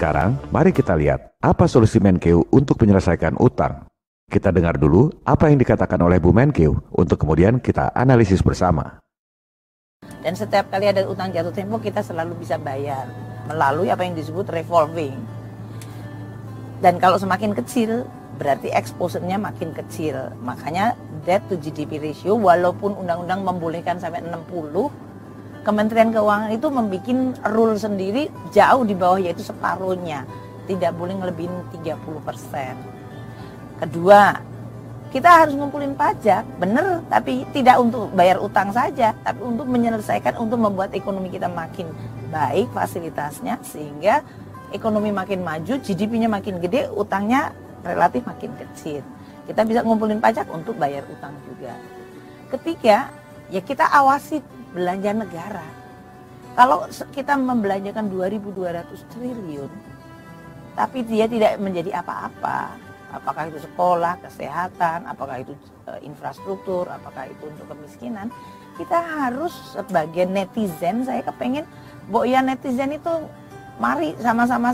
Sekarang, mari kita lihat apa solusi Menkeu untuk menyelesaikan utang. Kita dengar dulu apa yang dikatakan oleh Bu Menkeu untuk kemudian kita analisis bersama. Dan setiap kali ada utang jatuh tempo kita selalu bisa bayar melalui apa yang disebut revolving. Dan kalau semakin kecil berarti exposure-nya makin kecil. Makanya debt to GDP ratio walaupun undang-undang membolehkan sampai 60, Kementerian Keuangan itu membuat rule sendiri jauh di bawah, yaitu separuhnya. Tidak boleh ngelebihin 30%. Kedua, kita harus ngumpulin pajak, bener, tapi tidak untuk bayar utang saja, tapi untuk menyelesaikan, untuk membuat ekonomi kita makin baik fasilitasnya, sehingga ekonomi makin maju, GDP-nya makin gede, utangnya relatif makin kecil. Kita bisa ngumpulin pajak untuk bayar utang juga. Ketiga, ya kita awasi belanja negara. Kalau kita membelanjakan 2.200 triliun, tapi dia tidak menjadi apa-apa, apakah itu sekolah, kesehatan, apakah itu infrastruktur, apakah itu untuk kemiskinan, kita harus sebagai netizen, saya kepengen, ya netizen itu, mari sama-sama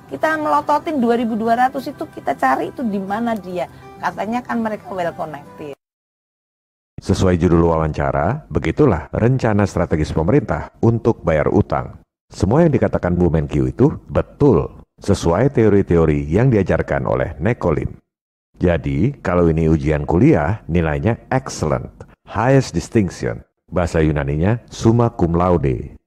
kita melototin 2.200 itu, kita cari itu di mana dia. Katanya kan mereka well connected. Sesuai judul wawancara, begitulah rencana strategis pemerintah untuk bayar utang. Semua yang dikatakan Bu Menkeu itu betul, sesuai teori-teori yang diajarkan oleh Nekolim. Jadi, kalau ini ujian kuliah, nilainya excellent, highest distinction. Bahasa Yunaninya summa cum laude.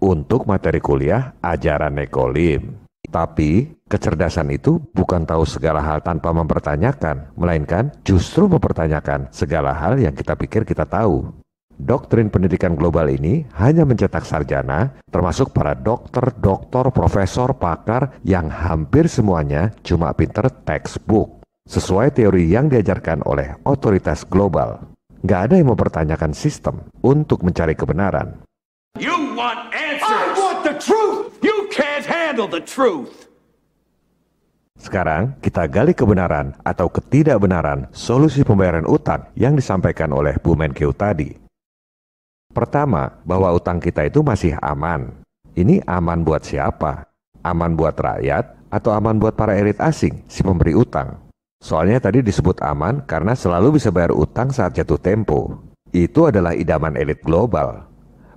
Untuk materi kuliah, ajaran Nekolim. Tapi, kecerdasan itu bukan tahu segala hal tanpa mempertanyakan, melainkan justru mempertanyakan segala hal yang kita pikir kita tahu. Doktrin pendidikan global ini hanya mencetak sarjana, termasuk para dokter, profesor, pakar yang hampir semuanya cuma pinter textbook, sesuai teori yang diajarkan oleh otoritas global. Nggak ada yang mempertanyakan sistem untuk mencari kebenaran. You want answers. I want the truth. You can't handle the truth. Sekarang kita gali kebenaran atau ketidakbenaran solusi pembayaran utang yang disampaikan oleh Bu Menkeu tadi. Pertama, bahwa utang kita itu masih aman. Ini aman buat siapa? Aman buat rakyat atau aman buat para elit asing, si pemberi utang? Soalnya tadi disebut aman karena selalu bisa bayar utang saat jatuh tempo. Itu adalah idaman elit global.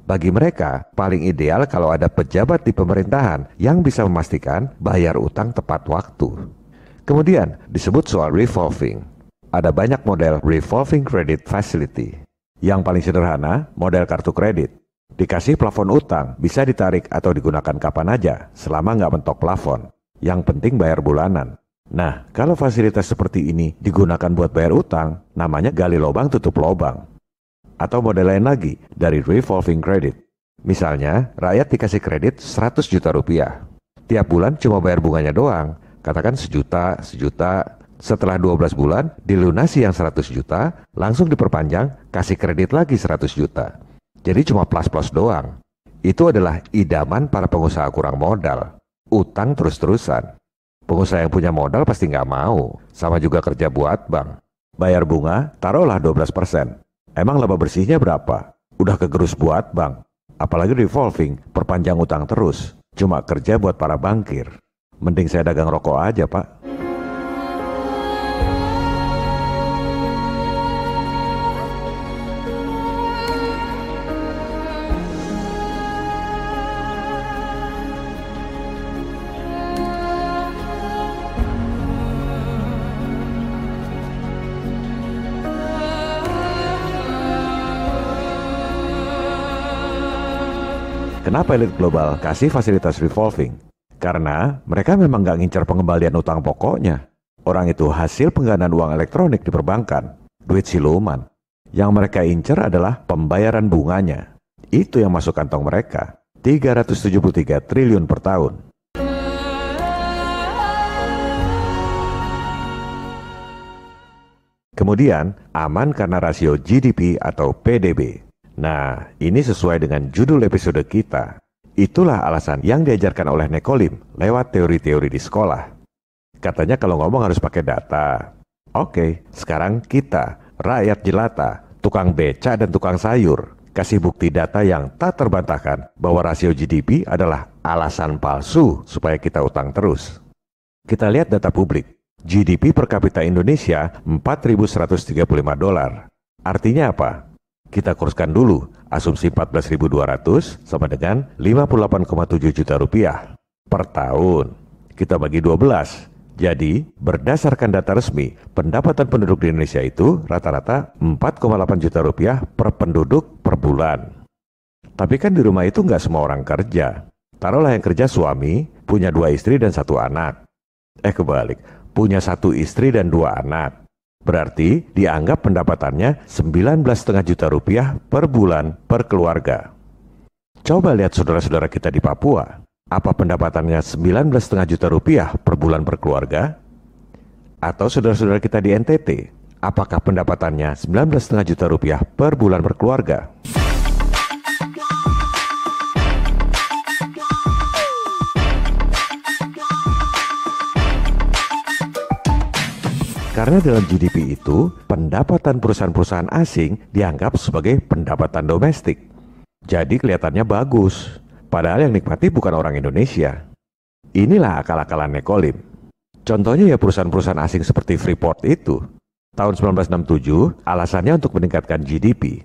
Bagi mereka, paling ideal kalau ada pejabat di pemerintahan yang bisa memastikan bayar utang tepat waktu. Kemudian disebut soal revolving. Ada banyak model revolving credit facility. Yang paling sederhana, model kartu kredit. Dikasih plafon utang, bisa ditarik atau digunakan kapan aja, selama nggak mentok plafon. Yang penting bayar bulanan. Nah, kalau fasilitas seperti ini digunakan buat bayar utang, namanya gali lubang tutup lubang. Atau model lain lagi, dari revolving credit. Misalnya, rakyat dikasih kredit 100 juta rupiah. Tiap bulan cuma bayar bunganya doang, katakan sejuta. Setelah 12 bulan, dilunasi yang 100 juta, langsung diperpanjang, kasih kredit lagi 100 juta. Jadi cuma plus-plus doang. Itu adalah idaman para pengusaha kurang modal. Utang terus-terusan. Pengusaha yang punya modal pasti nggak mau. Sama juga kerja buat bank. Bayar bunga, taruhlah 12%. Emang laba bersihnya berapa? Udah kegerus buat bank. Apalagi revolving, perpanjang utang terus. Cuma kerja buat para bankir. Mending saya dagang rokok aja, Pak. Kenapa elit global kasih fasilitas revolving? Karena mereka memang nggak ngincar pengembalian utang pokoknya. Orang itu hasil penggandaan uang elektronik di perbankan, duit siluman. Yang mereka incar adalah pembayaran bunganya. Itu yang masuk kantong mereka, 373 triliun per tahun. Kemudian, aman karena rasio GDP atau PDB. Nah, ini sesuai dengan judul episode kita. Itulah alasan yang diajarkan oleh Nekolim lewat teori-teori di sekolah. Katanya kalau ngomong harus pakai data. Oke, sekarang kita, rakyat jelata, tukang beca dan tukang sayur, kasih bukti data yang tak terbantahkan bahwa rasio GDP adalah alasan palsu supaya kita utang terus. Kita lihat data publik. GDP per kapita Indonesia $4.135. Artinya apa? Kita kurskan dulu, asumsi 14.200 sama dengan 58,7 juta rupiah per tahun. Kita bagi 12. Jadi, berdasarkan data resmi, pendapatan penduduk di Indonesia itu rata-rata 4,8 juta rupiah per penduduk per bulan. Tapi kan di rumah itu nggak semua orang kerja. Taruhlah yang kerja suami, punya 2 istri dan 1 anak. Kebalik, punya 1 istri dan 2 anak. Berarti dianggap pendapatannya 19,5 juta rupiah per bulan per keluarga. Coba lihat saudara-saudara kita di Papua. Apa pendapatannya 19,5 juta rupiah per bulan per keluarga? Atau saudara-saudara kita di NTT, apakah pendapatannya 19,5 juta rupiah per bulan per keluarga? Karena dalam GDP itu, pendapatan perusahaan-perusahaan asing dianggap sebagai pendapatan domestik. Jadi kelihatannya bagus. Padahal yang nikmati bukan orang Indonesia. Inilah akal-akalan Nekolim. Contohnya ya perusahaan-perusahaan asing seperti Freeport itu. Tahun 1967 alasannya untuk meningkatkan GDP.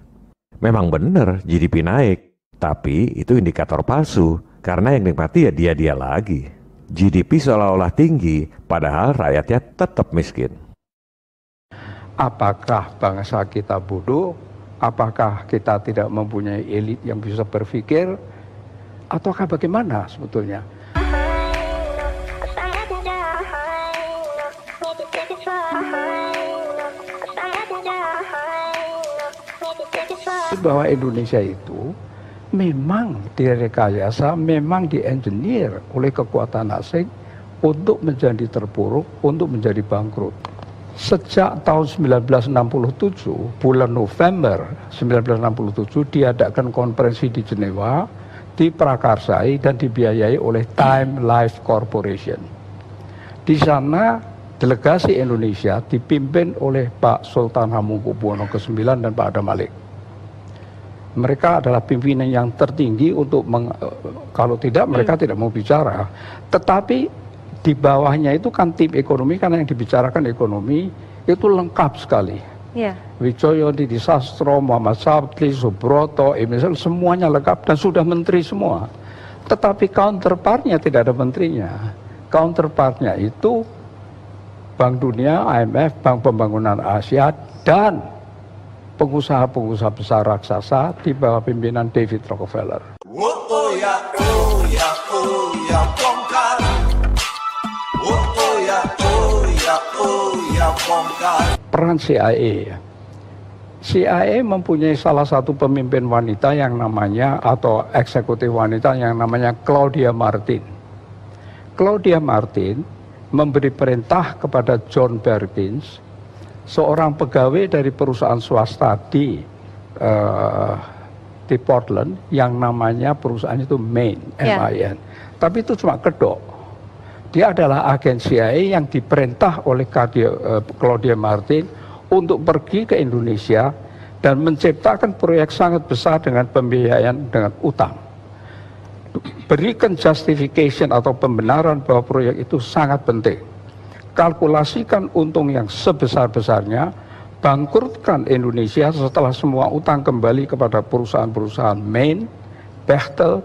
Memang benar GDP naik, tapi itu indikator palsu. Karena yang nikmati ya dia-dia lagi. GDP seolah-olah tinggi, padahal rakyatnya tetap miskin. Apakah bangsa kita bodoh? Apakah kita tidak mempunyai elit yang bisa berpikir? Ataukah bagaimana sebetulnya? Bahwa Indonesia itu memang direkayasa, memang di-engineer oleh kekuatan asing untuk menjadi terpuruk, untuk menjadi bangkrut. Sejak tahun 1967, bulan November 1967 diadakan konferensi di Jenewa, diprakarsai dan dibiayai oleh Time Life Corporation. Di sana delegasi Indonesia dipimpin oleh Pak Sultan Hamengkubuwono ke-9 dan Pak Adam Malik. Mereka adalah pimpinan yang tertinggi untuk kalau tidak mereka tidak mau bicara. Tetapi di bawahnya itu kan tim ekonomi, karena yang dibicarakan ekonomi itu lengkap sekali. Yeah. Wijoyo, Didi Sastro, Muhammad Sabti, Subroto, Emisal, semuanya lengkap dan sudah menteri semua. Tetapi counterpartnya tidak ada menterinya. Counterpartnya itu Bank Dunia, IMF, Bank Pembangunan Asia, dan pengusaha-pengusaha besar raksasa di bawah pimpinan David Rockefeller. Peran CIA. CIA mempunyai salah satu pemimpin wanita yang namanya, atau eksekutif wanita yang namanya Claudia Martin. Claudia Martin memberi perintah kepada John Perkins, seorang pegawai dari perusahaan swasta di Portland, yang namanya perusahaan itu Main, MIN. Tapi itu cuma kedok. Dia adalah agen CIA yang diperintah oleh Claudia Martin untuk pergi ke Indonesia dan menciptakan proyek sangat besar dengan pembiayaan dengan utang. Berikan justification atau pembenaran bahwa proyek itu sangat penting. Kalkulasikan untung yang sebesar-besarnya, bangkrutkan Indonesia setelah semua utang kembali kepada perusahaan-perusahaan Main, Bechtel,